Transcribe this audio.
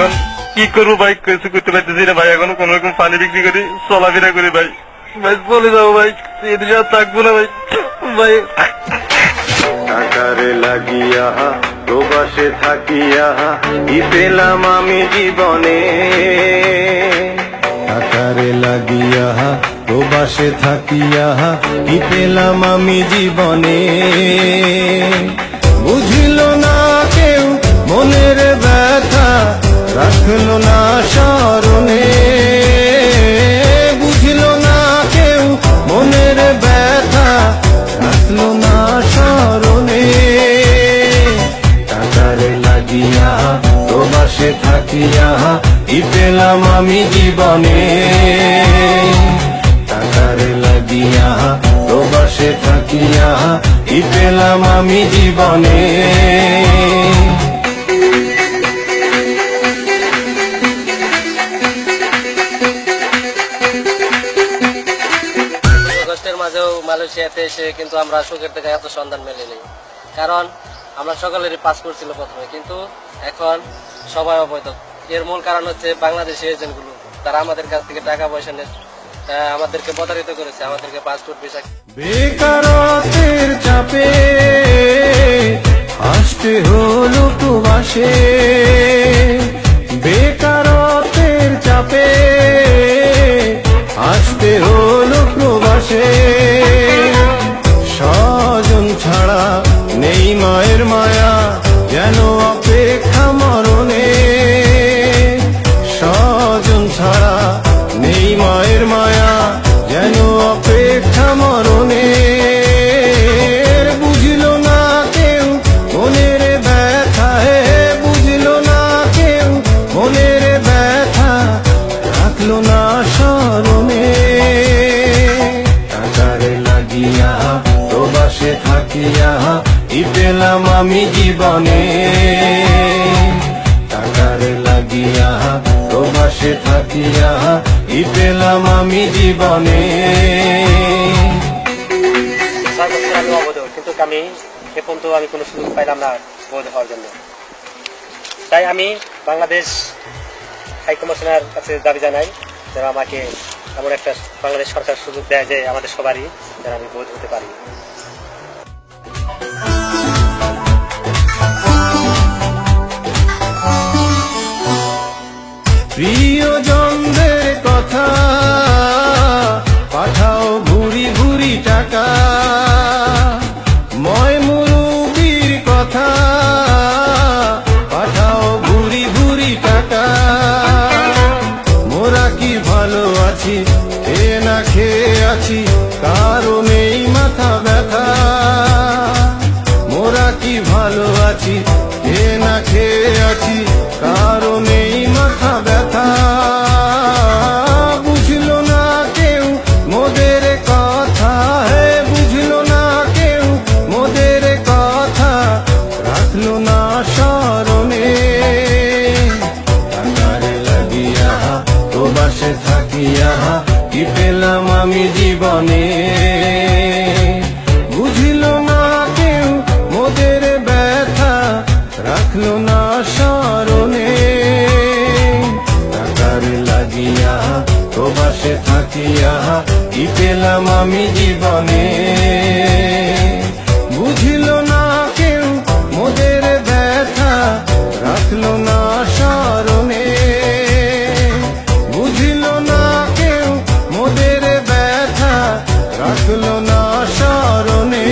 এখন কি করবো ভাই, কিছু করতে পারতেছি না ভাই। এখন কোন রকম পানি বিক্রি করি, চলাফেরা করি ভাই। ভাই চলে যাবো ভাই, এদিকে আর থাকবো না ভাই। ভাই টাকারে লাগিয়া প্রবাসে থাকিয়া কি পেলাম আমি জীবনে, টাকারে লাগিয়া প্রবাসে থাকিয়া কি পেলাম আমি জীবনে। বুঝিল না কেউ মনের ব্যথা, রাখলো না স্মরণে। বুঝিল না কেউ মনের ব্যথা, রাখলো না স্মরণে। টাকারে লাগিয়া প্রবাসে থাকিয়া কি পেলাম আমি জীবনে, টাকারে লাগিয়া প্রবাসে থাকিয়া কি পেলাম আমি জীবনে। কষ্টের মাঝেও মালয়েশিয়াতে এসে কিন্তু আমরা সুখের থেকে এত সন্ধান মেলেনি, কারণ আমরা সকলেরই পাসপোর্ট ছিল প্রথমে, কিন্তু এখন সবাই অবৈধ। এর মূল কারণ হচ্ছে বাংলাদেশি এজেন্টগুলো, তারা আমাদের কাছ থেকে টাকা পয়সা নিয়ে আমাদেরকে প্রতারিত করেছে, আমাদেরকে পাসপোর্ট ভিসা। বেকারত্বের চাপে আসতে হলো প্রবাসে, বেকারত্বের চাপে আসতে হলো প্রবাসে। স্বজন ছাড়া নেই মায়ের মায়া, যেন অপেক্ষা মরণে। স্বজন ছাড়া নেই মায়ের মায়া, যেন অপেক্ষা মরণে। বুঝিল না কেউ মনের ব্যথা, বুঝিল না কেউ মনের ব্যথা, রাখলো না স্মরণে। টাকারে লাগিয়া প্রবাসে থাকিয়া কি পেলাম আমি জীবনে, টাকারে লাগিয়া প্রবাসে থাকিয়া কি পেলাম আমি জীবনে। আমি অবৈধ, কিন্তু আমি এ পর্যন্ত আমি কোনো সুযোগ পাইলাম না বৈধ হওয়ার জন্য। তাই আমি বাংলাদেশ হাইকমিশনার কাছে দাবি জানাই যেন আমাকে এমন একটা বাংলাদেশ সরকার সুযোগ দেয় যে আমাদের সবারই যেন আমি বৈধ হতে পারি। প্রিয়জনদের কথা পাঠাও ভুরি ভুরি টাকা, ময়মুরুবির কথা পাঠাও ভুরি ভুরি টাকা। মোরা কি ভালো আছি, এ না খেয়ে আছি, কারণেই মাথা ব্যথা। মোরা কি ভালো আছি, এ না খেয়ে আছি, কারণেই মাথা ব্যথা। বুঝল না কেউ মোদের কথা, বুঝল না কেউ মোদের কথা, রাখলো না স্মরণে। টাকারে লাগিয়া প্রবাসে থাকিয়া কি পেলাম আমি জীবনে। বুঝিল না কেউ মোদের ব্যথা, রাখলো না স্মরণে। টাকারে লাগিয়া প্রবাসে থাকিয়া কি পেলাম আমি জীবনে। বুঝিল না কেউ মোদের ব্যথা, রাখলো না স্মরণে। বুঝিল না কেউ মোদের ব্যথা, রাখলো না স্মরণে।